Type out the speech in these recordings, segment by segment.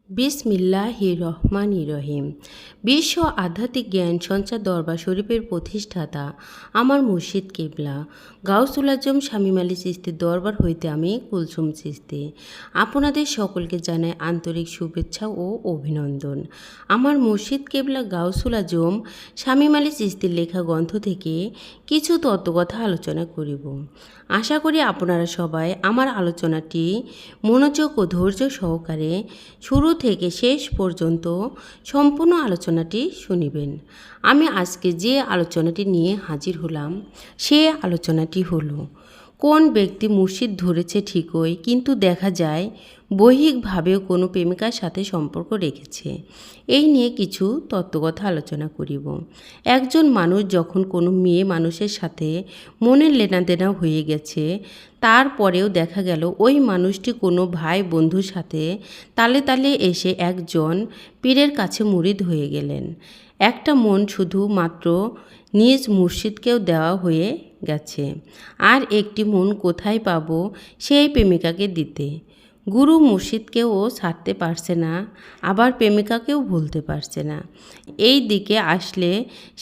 বিসমিল্লাহির রহমানির রহিম। বিশ্ব আধ্যাত্মিক জ্ঞান সঞ্চার দরবার শরীফের প্রতিষ্ঠাতা আমার মুর্শিদ কেবলা গাউসুল আজম শামীম আলী চিশতির দরবার হইতে আমি কুলসুম চিশতি আপনাদের সকলকে জানাই আন্তরিক শুভেচ্ছা ও অভিনন্দন। আমার মুর্শিদ কেবলা গাউসুল আজম শামীম আলী চিশতির লেখা গ্রন্থ থেকে কিছু তত্ত্বকথা আলোচনা করিব। আশা করি আপনারা সবাই আমার আলোচনাটি মনোযোগ ও ধৈর্য সহকারে শুরু থেকে শেষ পর্যন্ত সম্পূর্ণ আলোচনাটি শুনিবেন। আমি আজকে যে আলোচনাটি নিয়ে হাজির হলাম সে আলোচনাটি হলো, কোন ব্যক্তি মুর্শিদ ধরেছে ঠিকই, কিন্তু দেখা যায় বৈহিকভাবেও কোনো প্রেমিকার সাথে সম্পর্ক রেখেছে। এই নিয়ে কিছু তত্ত্বকথা আলোচনা করিব। একজন মানুষ যখন কোনো মেয়ে মানুষের সাথে মনের লেনাদেনা হয়ে গেছে, তারপরেও দেখা গেল ওই মানুষটি কোনো ভাই বন্ধুর সাথে তালে তালে এসে একজন পীরের কাছে মুরিদ হয়ে গেলেন। একটা মন শুধু মাত্র নিজ মুর্শিদকেও দেওয়া হয়ে গেছে, আর একটি মন কোথায় পাবো সেই প্রেমিকাকে দিতে? গুরু মুর্শিদকেও ছাড়তে পারছে না, আবার প্রেমিকাকেও ভুলতে পারছে না। এই দিকে আসলে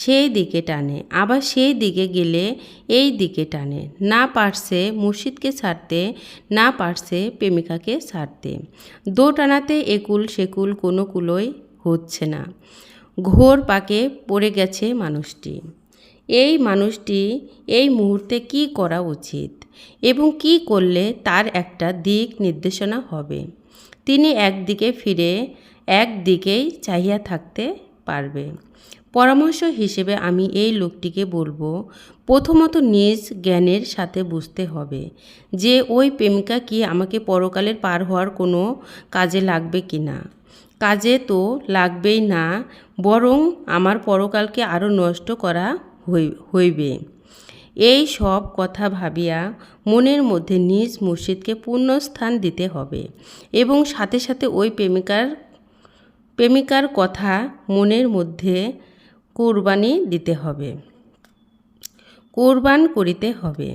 সেই দিকে টানে, আবার সেই দিকে গেলে এই দিকে টানে। না পারছে মুর্শিদকে ছাড়তে, না পারছে প্রেমিকাকে ছাড়তে। দো টানাতে একুল সেকুল কোনো কুলোই হচ্ছে না। ঘোর পাকে পড়ে গেছে মানুষটি। এই মানুষটি এই মুহূর্তে কি করা উচিত এবং কি করলে তার একটা দিক নির্দেশনা হবে? তিনি একদিকে ফিরে একদিকেই চাহিয়া থাকতে পারবে। পরামর্শ হিসেবে আমি এই লোকটিকে বলবো, প্রথমত নিজ জ্ঞানের সাথে বুঝতে হবে যে ওই প্রেমিকা কি আমাকে পরকালের পার হওয়ার কোনো কাজে লাগবে কি না। কাজে তো লাগবেই না, বরং আমার পরকালকে আরও নষ্ট করা হইবে। এই সব কথা ভাবিয়া মনের মধ্যে নিজ মুর্শিদকে পুণ্যস্থান দিতে হবে এবং সাথে সাথে ওই প্রেমিকার কথা মনের মধ্যে কোরবানি দিতে হবে, কোরবান করিতে হবে।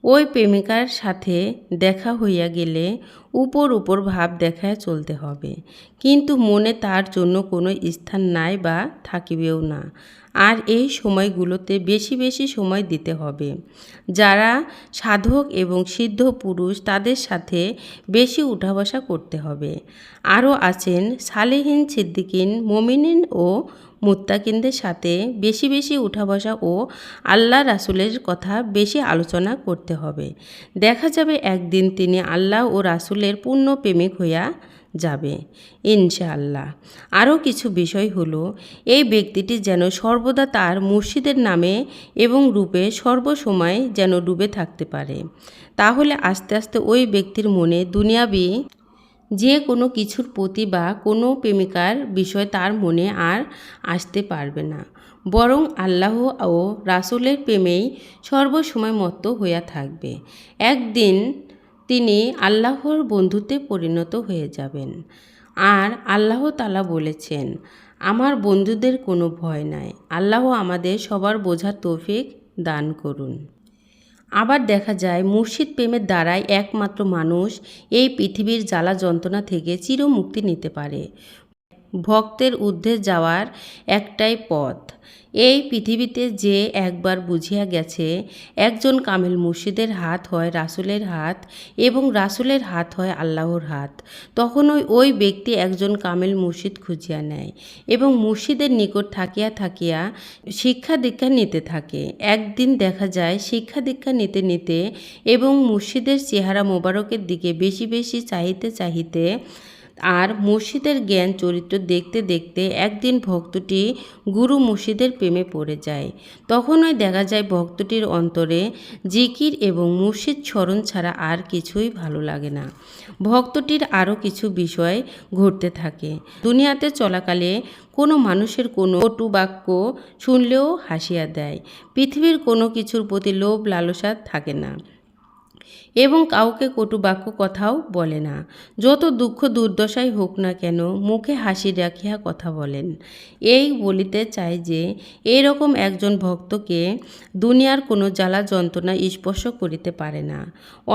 ওই প্রেমিকার সাথে দেখা হইয়া গেলে উপর ভাব দেখায় চলতে হবে, কিন্তু মনে তার জন্য কোনো স্থান নাই বা থাকিবেও না। আর এই সময়গুলোতে বেশি বেশি সময় দিতে হবে। যারা সাধক এবং সিদ্ধ পুরুষ তাদের সাথে বেশি উঠা বসা করতে হবে। আরও আছেন সালেহিন, সিদ্দিকিন, মুমিনিন ও মুত্তাকিনদের সাথে বেশি বেশি উঠা বসা ও আল্লাহ রাসুলের কথা বেশি আলোচনা করতে হবে। দেখা যাবে একদিন তিনি আল্লাহ ও রাসুলের পূর্ণ প্রেমিক হইয়া যাবে ইনশাআল্লাহ। আরও কিছু বিষয় হলো, এই ব্যক্তিটি যেন সর্বদা তার মুর্শিদের নামে এবং রূপে সর্বসময় যেন ডুবে থাকতে পারে। তাহলে আস্তে আস্তে ওই ব্যক্তির মনে দুনিয়াবি যে কোনো কিছুর প্রতি বা কোনো প্রেমিকার বিষয় তার মনে আর আসতে পারবে না, বরং আল্লাহ ও রাসুলের প্রেমেই সর্বসময় মত্ত হইয়া থাকবে। একদিন তিনি আল্লাহর বন্ধুতে পরিণত হয়ে যাবেন। আর আল্লাহ তাআলা বলেছেন, আমার বন্ধুদের কোনো ভয় নাই। আল্লাহ আমাদের সবার বোঝার তৌফিক দান করুন। আবার দেখা যায় মুর্শিদ প্রেমের দ্বারাই একমাত্র মানুষ এই পৃথিবীর জ্বালা যন্ত্রণা থেকে চিরমুক্তি নিতে পারে। ভক্তের ঊর্ধ্বে যাওয়ার একটাই পথ। এই পৃথিবীতে যে একবার বুঝিয়া গেছে একজন কামেল মুর্শিদের হাত হয় রাসুলের হাত এবং রাসুলের হাত হয় আল্লাহর হাত, তখন ওই ব্যক্তি একজন কামেল মুর্শিদ খুঁজিয়া নেয় এবং মুর্শিদের নিকট থাকিয়া থাকিয়া শিক্ষা দীক্ষা নিতে থাকে। একদিন দেখা যায় শিক্ষা দীক্ষা নিতে নিতে এবং মুর্শিদের চেহারা মোবারকের দিকে বেশি বেশি চাহিতে চাহিতে আর মুর্শিদের জ্ঞান চরিত্র দেখতে দেখতে একদিন ভক্তটি গুরু মুর্শিদের প্রেমে পড়ে যায়। তখনই দেখা যায় ভক্তটির অন্তরে জিকির এবং মুর্শিদ স্মরণ ছাড়া আর কিছুই ভালো লাগে না। ভক্তটির আরও কিছু বিষয় ঘটতে থাকে। দুনিয়াতে চলাকালে কোনো মানুষের কোনো কটু বাক্য শুনলেও হাসিয়া দেয়। পৃথিবীর কোনো কিছুর প্রতি লোভ লালসা থাকে না এবং কাউকে কটু বাক্য কথাও বলে না। যত দুঃখ দুর্দশাই হোক না কেন মুখে হাসি রাখিয়া কথা বলেন। এই বলিতে চাই যে এরকম একজন ভক্তকে দুনিয়ার কোনো জ্বালা যন্ত্রণা স্পর্শ করিতে পারে না।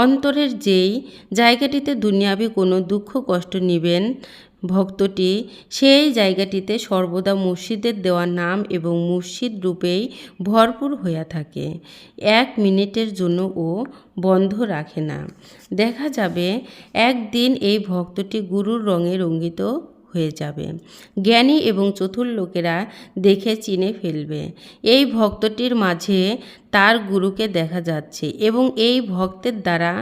অন্তরের যেই জায়গাটিতে দুনিয়াবি কোনো দুঃখ কষ্ট নিবেন ভক্তটি সেই জায়গাটিতে সর্বদা মসজিদের দেওয়া নাম এবং মসজিদ রূপেই ভরপুর হইয়া থাকে। 1 মিনিটের জন্য ও বন্ধ রাখে না। দেখা যাবে একদিন এই ভক্তটি গুরুর রঙে রঙ্গিত হয়ে যাবে। জ্ঞানী এবং চতুর লোকেরা দেখে চিনে ফেলবে এই ভক্তটির মাঝে তার গুরুকে দেখা যাচ্ছে এবং এই ভক্তের দ্বারা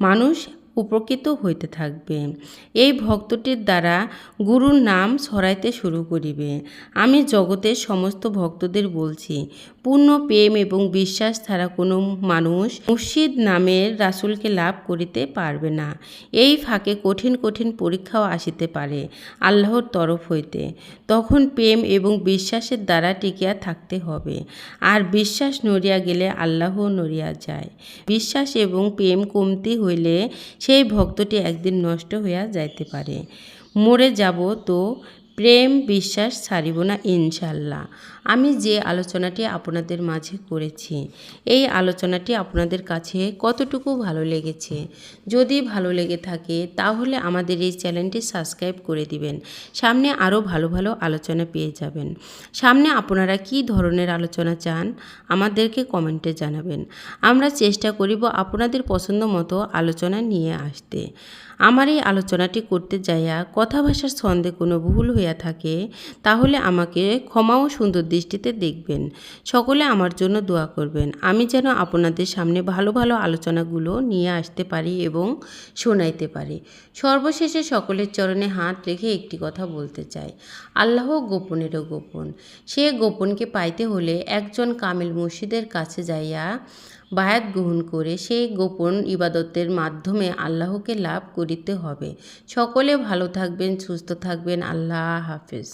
মানুষ উপকৃত হইতে থাকবে। এই ভক্তটির দ্বারা গুরুর নাম ছড়াইতে শুরু করিবে। আমি জগতের সমস্ত ভক্তদের বলছি, পূর্ণ প্রেম এবং বিশ্বাস ছাড়া কোনো মানুষ মুর্শিদ নামের রাসূলকে লাভ করিতে পারবে না। এই ফাঁকে কঠিন কঠিন পরীক্ষাও আসিতে পারে আল্লাহর তরফ হইতে। তখন প্রেম এবং বিশ্বাসের দ্বারা টিকিয়া থাকতে হবে। আর বিশ্বাস নড়িয়া গেলে আল্লাহও নড়িয়া যায়। বিশ্বাস এবং প্রেম কমতি হইলে সেই ভক্তটি একদিন নষ্ট হইয়া যাইতে পারে। মরে যাব তো প্রেম বিশ্বাস ছাড়িব না ইনশাল্লাহ। আমি যে আলোচনাটি আপনাদের মাঝে করেছি, এই আলোচনাটি আপনাদের কাছে কতটুকু ভালো লেগেছে? যদি ভালো লেগে থাকে তাহলে আমাদের এই চ্যানেলটি সাবস্ক্রাইব করে দিবেন। সামনে আরও ভালো ভালো আলোচনা পেয়ে যাবেন। সামনে আপনারা কী ধরনের আলোচনা চান আমাদেরকে কমেন্টে জানাবেন। আমরা চেষ্টা করিব আপনাদের পছন্দ মতো আলোচনা নিয়ে আসতে। আমার এই আলোচনাটি করতে যাইয়া কথা ভাষার ছন্দে কোনো ভুল হইয়া থাকে তাহলে আমাকে ক্ষমা ও সুন্দর দৃষ্টিতে দেখবেন। সকলে আমার জন্য দোয়া করবেন, আমি যেন আপনাদের সামনে ভালো ভালো আলোচনাগুলো নিয়ে আসতে পারি এবং শোনাইতে পারি। সর্বশেষে সকলের চরণে হাত রেখে একটি কথা বলতে চাই, আল্লাহ গোপনেরও গোপন। সে গোপনকে পাইতে হলে একজন কামিল মুর্শিদের কাছে যাইয়া বায়াত গ্রহণ করে সেই গোপন ইবাদতের মাধ্যমে আল্লাহকে লাভ করিতে হবে। সকলে ভালো থাকবেন, সুস্থ থাকবেন। আল্লাহ হাফেজ।